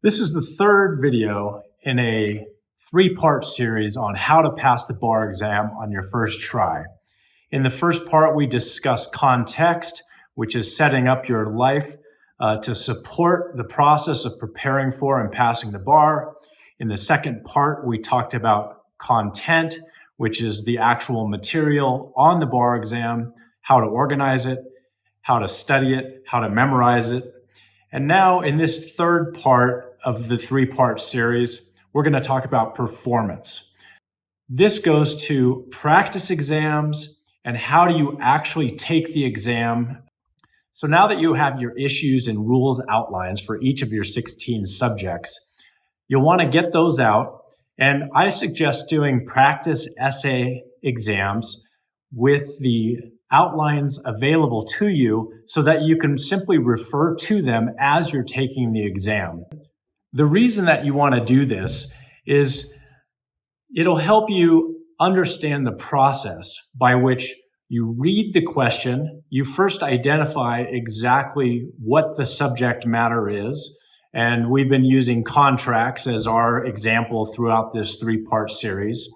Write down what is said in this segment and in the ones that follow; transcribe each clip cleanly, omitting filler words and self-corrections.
This is the third video in a three-part series on how to pass the bar exam on your first try. In the first part, we discussed context, which is setting up your life to support the process of preparing for and passing the bar. In the second part, we talked about content, which is the actual material on the bar exam, how to organize it, how to study it, how to memorize it. And now in this third part of the three-part series, we're going to talk about performance. This goes to practice exams and how do you actually take the exam. So now that you have your issues and rules outlines for each of your 16 subjects, you'll want to get those out. And I suggest doing practice essay exams with the outlines available to you so that you can simply refer to them as you're taking the exam. The reason that you want to do this is it'll help you understand the process by which you read the question, you first identify exactly what the subject matter is, and we've been using contracts as our example throughout this three-part series.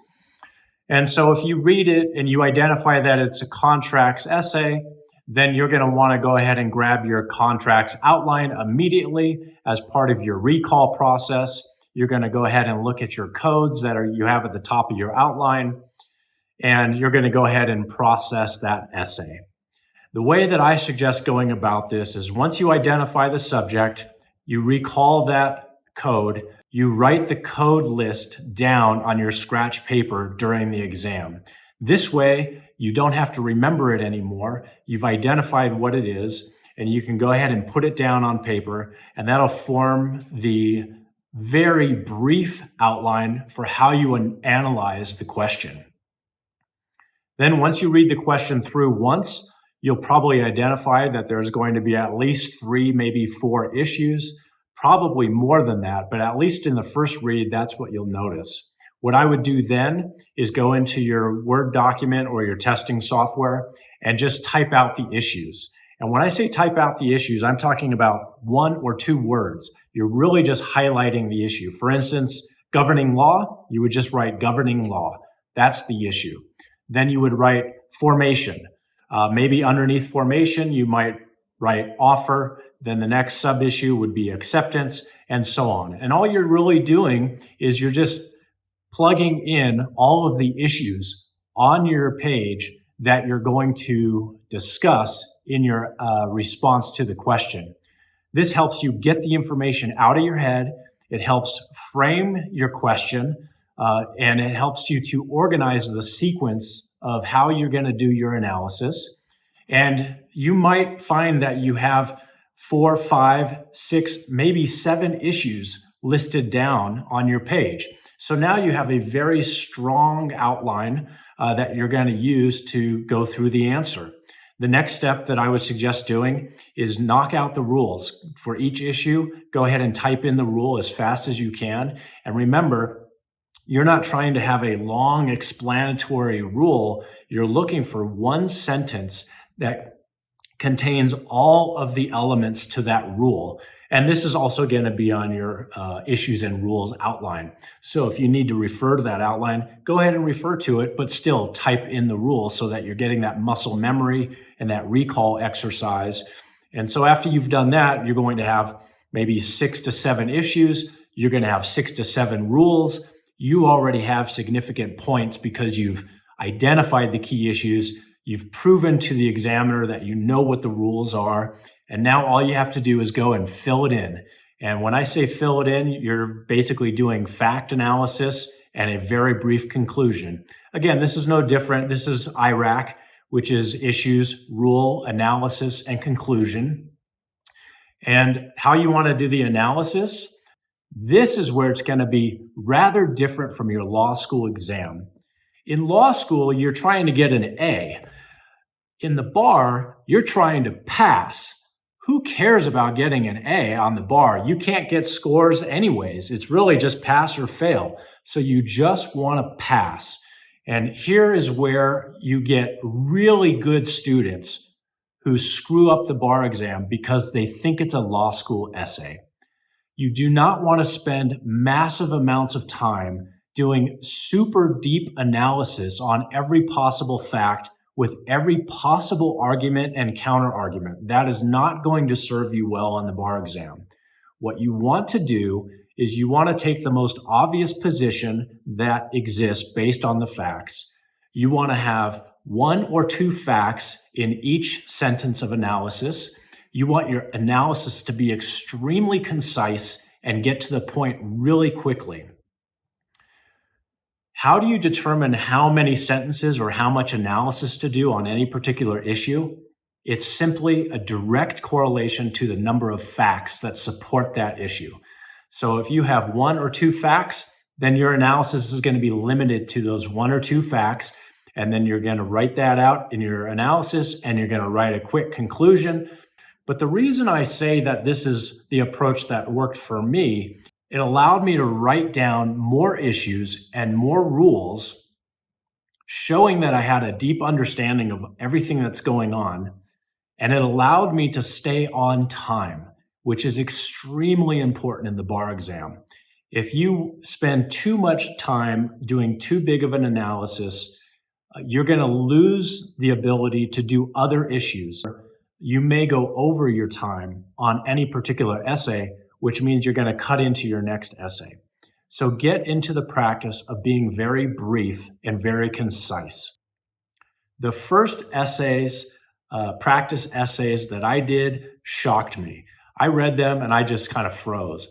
And so if you read it and you identify that it's a contracts essay, then you're going to want to go ahead and grab your contracts outline immediately as part of your recall process. You're going to go ahead and look at your codes that you have at the top of your outline, and you're going to go ahead and process that essay. The way that I suggest going about this is once you identify the subject, you recall that code, you write the code list down on your scratch paper during the exam. This way, you don't have to remember it anymore. You've identified what it is, and you can go ahead and put it down on paper, and that'll form the very brief outline for how you analyze the question. Then once you read the question through once, you'll probably identify that there's going to be at least 3, maybe 4 issues. Probably more than that, but at least in the first read, that's what you'll notice. What I would do then is go into your Word document or your testing software and just type out the issues. And when I say type out the issues, I'm talking about 1 or 2 words. You're really just highlighting the issue. For instance, governing law, you would just write governing law. That's the issue. Then you would write formation. Maybe underneath formation, you might write offer. Then the next sub-issue would be acceptance, and so on. And all you're really doing is you're just plugging in all of the issues on your page that you're going to discuss in your response to the question. This helps you get the information out of your head. It helps frame your question, and it helps you to organize the sequence of how you're going to do your analysis. And you might find that you have 4, 5, 6, maybe 7 issues listed down on your page. So now you have a very strong outline that you're going to use to go through the answer. The next step that I would suggest doing is knock out the rules. For each issue, go ahead and type in the rule as fast as you can. And remember, you're not trying to have a long explanatory rule. You're looking for one sentence that contains all of the elements to that rule. And this is also going to be on your issues and rules outline. So if you need to refer to that outline, go ahead and refer to it, but still type in the rule so that you're getting that muscle memory and that recall exercise. And so after you've done that, you're going to have maybe 6 to 7 issues. You're going to have 6 to 7 rules. You already have significant points because you've identified the key issues. You've proven to the examiner that you know what the rules are, and now all you have to do is go and fill it in. And when I say fill it in, you're basically doing fact analysis and a very brief conclusion. Again, this is no different. This is IRAC, which is issues, rule, analysis, and conclusion. And how you want to do the analysis, this is where it's going to be rather different from your law school exam. In law school, you're trying to get an A. In the bar, you're trying to pass. Who cares about getting an A on the bar? You can't get scores anyways. It's really just pass or fail. So you just want to pass. And here is where you get really good students who screw up the bar exam because they think it's a law school essay. You do not want to spend massive amounts of time doing super deep analysis on every possible fact with every possible argument and counter argument. That is not going to serve you well on the bar exam. What you want to do is you want to take the most obvious position that exists based on the facts. You want to have one or two facts in each sentence of analysis. You want your analysis to be extremely concise and get to the point really quickly. How do you determine how many sentences or how much analysis to do on any particular issue? It's simply a direct correlation to the number of facts that support that issue. So if you have one or two facts, then your analysis is going to be limited to those one or two facts. And then you're going to write that out in your analysis and you're going to write a quick conclusion. But the reason I say that this is the approach that worked for me, it allowed me to write down more issues and more rules, showing that I had a deep understanding of everything that's going on. And it allowed me to stay on time, which is extremely important in the bar exam. If you spend too much time doing too big of an analysis, you're going to lose the ability to do other issues. You may go over your time on any particular essay, which means you're going to cut into your next essay. So get into the practice of being very brief and very concise. The first practice essays that I did shocked me. I read them and I just kind of froze.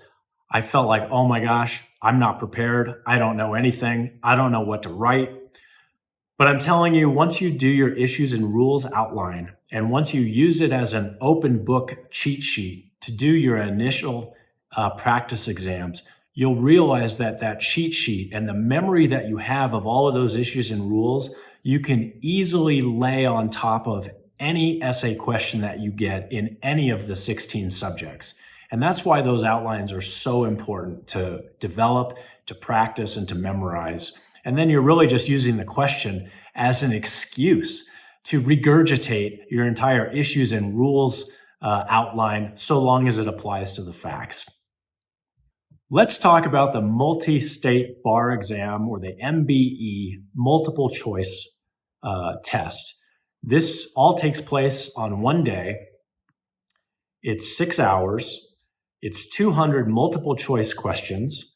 I felt like, oh my gosh, I'm not prepared. I don't know anything. I don't know what to write. But I'm telling you, once you do your issues and rules outline, and once you use it as an open book cheat sheet to do your initial practice exams, you'll realize that that cheat sheet and the memory that you have of all of those issues and rules, you can easily lay on top of any essay question that you get in any of the 16 subjects. And that's why those outlines are so important to develop, to practice, and to memorize. And then you're really just using the question as an excuse to regurgitate your entire issues and rules outline so long as it applies to the facts. Let's talk about the multi-state bar exam, or the MBE multiple choice test. This all takes place on one day. It's 6 hours. It's 200 multiple choice questions.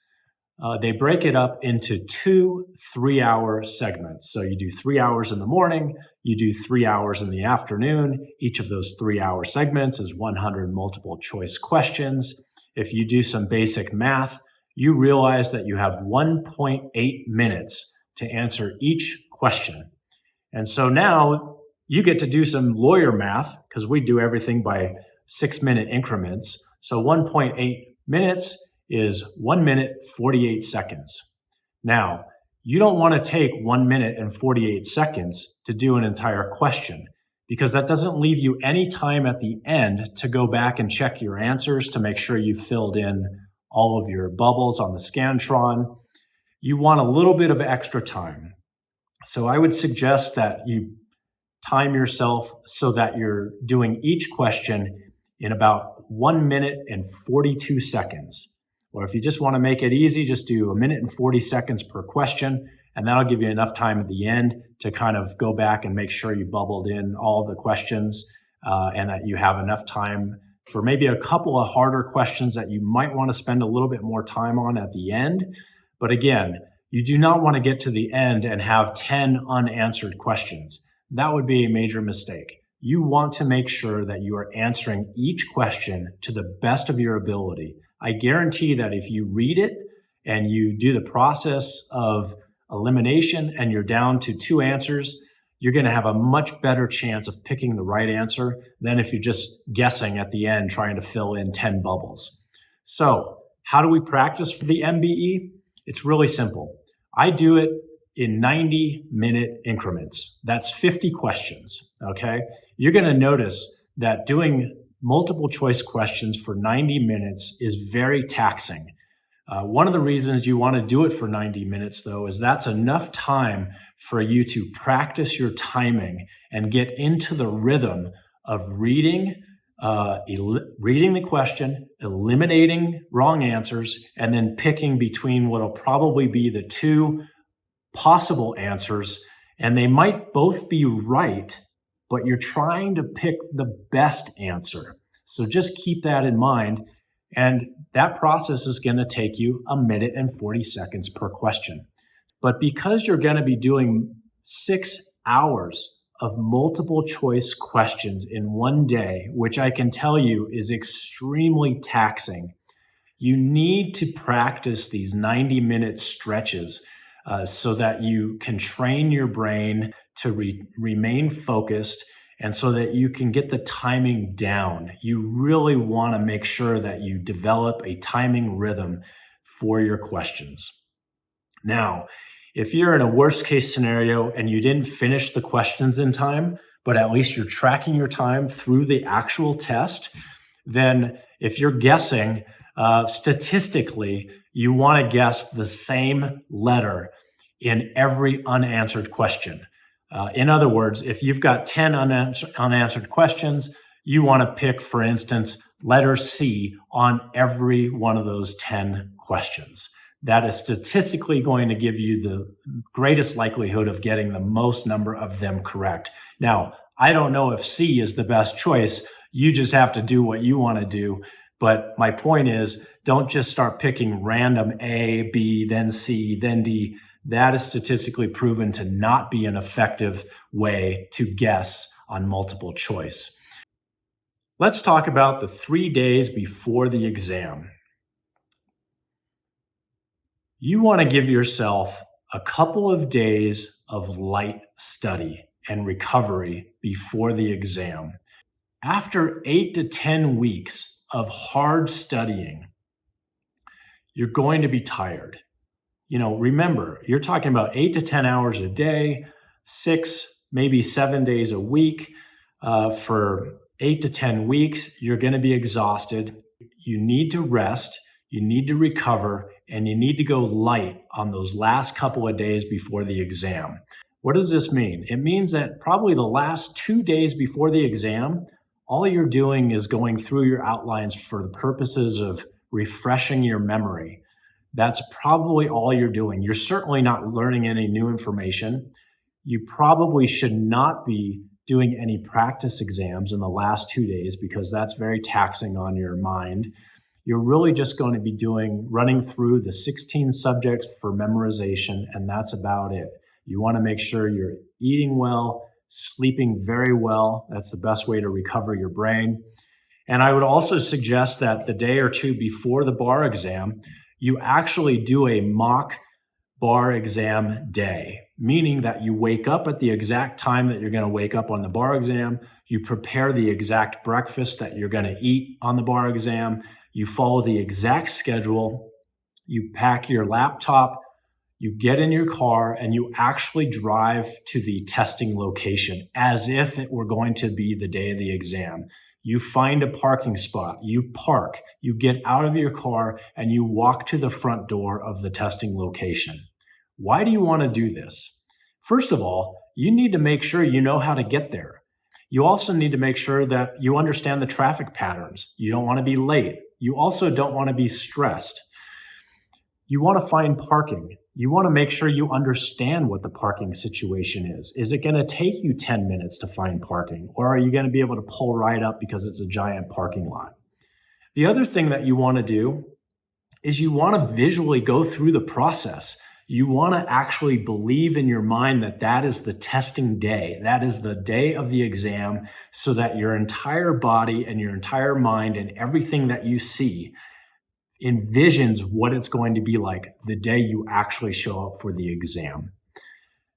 They break it up into 2 3-hour segments. So you do 3 hours in the morning, you do 3 hours in the afternoon. Each of those 3-hour segments is 100 multiple choice questions. If you do some basic math, you realize that you have 1.8 minutes to answer each question. And so now you get to do some lawyer math, because we do everything by 6-minute increments. So 1.8 minutes is 1 minute, 48 seconds. Now, you don't want to take 1 minute and 48 seconds to do an entire question, because that doesn't leave you any time at the end to go back and check your answers to make sure you filled in all of your bubbles on the Scantron. You want a little bit of extra time. So I would suggest that you time yourself so that you're doing each question in about 1 minute and 42 seconds. Or if you just want to make it easy, just do 1 minute and 40 seconds per question, and that'll give you enough time at the end to kind of go back and make sure you bubbled in all the questions and that you have enough time for maybe a couple of harder questions that you might want to spend a little bit more time on at the end. But again, you do not want to get to the end and have 10 unanswered questions. That would be a major mistake. You want to make sure that you are answering each question to the best of your ability. I guarantee that if you read it and you do the process of elimination and you're down to 2 answers, you're going to have a much better chance of picking the right answer than if you're just guessing at the end trying to fill in 10 bubbles. So how do we practice for the MBE? It's really simple. I do it in 90-minute increments. That's 50 questions, okay? You're going to notice that doing multiple choice questions for 90 minutes is very taxing. One of the reasons you want to do it for 90 minutes, though, is that's enough time for you to practice your timing and get into the rhythm of reading, reading the question, eliminating wrong answers, and then picking between what will probably be the two possible answers. And they might both be right, but you're trying to pick the best answer. So just keep that in mind. And that process is going to take you 1 minute and 40 seconds per question. But because you're going to be doing 6 hours of multiple choice questions in one day, which I can tell you is extremely taxing, you need to practice these 90-minute stretches so that you can train your brain to remain focused and so that you can get the timing down. You really want to make sure that you develop a timing rhythm for your questions. Now, if you're in a worst case scenario and you didn't finish the questions in time, but at least you're tracking your time through the actual test, then if you're guessing, statistically, you want to guess the same letter in every unanswered question. In other words, if you've got 10 unanswered questions, you want to pick, for instance, letter C on every one of those 10 questions. That is statistically going to give you the greatest likelihood of getting the most number of them correct. Now, I don't know if C is the best choice. You just have to do what you want to do. But my point is, don't just start picking random A, B, then C, then D. That is statistically proven to not be an effective way to guess on multiple choice. Let's talk about the 3 days before the exam. You want to give yourself a couple of days of light study and recovery before the exam. After 8 to 10 weeks of hard studying, you're going to be tired. Remember, you're talking about 8 to 10 hours a day, 6, maybe 7 days a week. For 8 to 10 weeks, you're going to be exhausted. You need to rest, you need to recover, and you need to go light on those last couple of days before the exam. What does this mean? It means that probably the last 2 days before the exam, all you're doing is going through your outlines for the purposes of refreshing your memory. That's probably all you're doing. You're certainly not learning any new information. You probably should not be doing any practice exams in the last 2 days because that's very taxing on your mind. You're really just going to be running through the 16 subjects for memorization, and that's about it. You want to make sure you're eating well, sleeping very well. That's the best way to recover your brain. And I would also suggest that the day or two before the bar exam, you actually do a mock bar exam day, meaning that you wake up at the exact time that you're going to wake up on the bar exam. You prepare the exact breakfast that you're going to eat on the bar exam. You follow the exact schedule. You pack your laptop, you get in your car, and you actually drive to the testing location as if it were going to be the day of the exam. You find a parking spot, you park, you get out of your car, and you walk to the front door of the testing location. Why do you want to do this? First of all, you need to make sure you know how to get there. You also need to make sure that you understand the traffic patterns. You don't want to be late. You also don't want to be stressed. You want to find parking. You want to make sure you understand what the parking situation is. Is it going to take you 10 minutes to find parking, or are you going to be able to pull right up because it's a giant parking lot? The other thing that you want to do is you want to visually go through the process. You want to actually believe in your mind that that is the testing day. That is the day of the exam, so that your entire body and your entire mind and everything that you see envisions what it's going to be like the day you actually show up for the exam.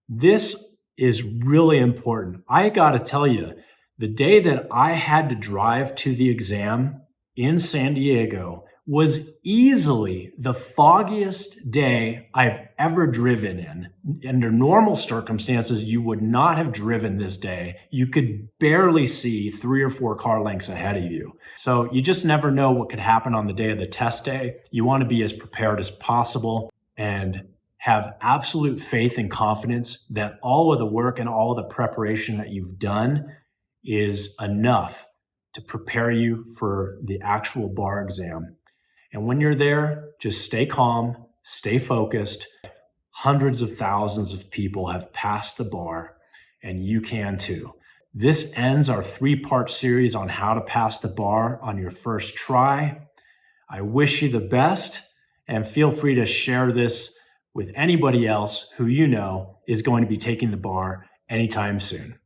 This is really important. I got to tell you, the day that I had to drive to the exam in San Diego was easily the foggiest day I've ever driven in. Under normal circumstances, you would not have driven this day. You could barely see 3 or 4 car lengths ahead of you. So you just never know what could happen on the day of the test day. You want to be as prepared as possible and have absolute faith and confidence that all of the work and all of the preparation that you've done is enough to prepare you for the actual bar exam. And when you're there, just stay calm, stay focused. Hundreds of thousands of people have passed the bar, and you can too. This ends our 3-part series on how to pass the bar on your first try. I wish you the best, and feel free to share this with anybody else who you know is going to be taking the bar anytime soon.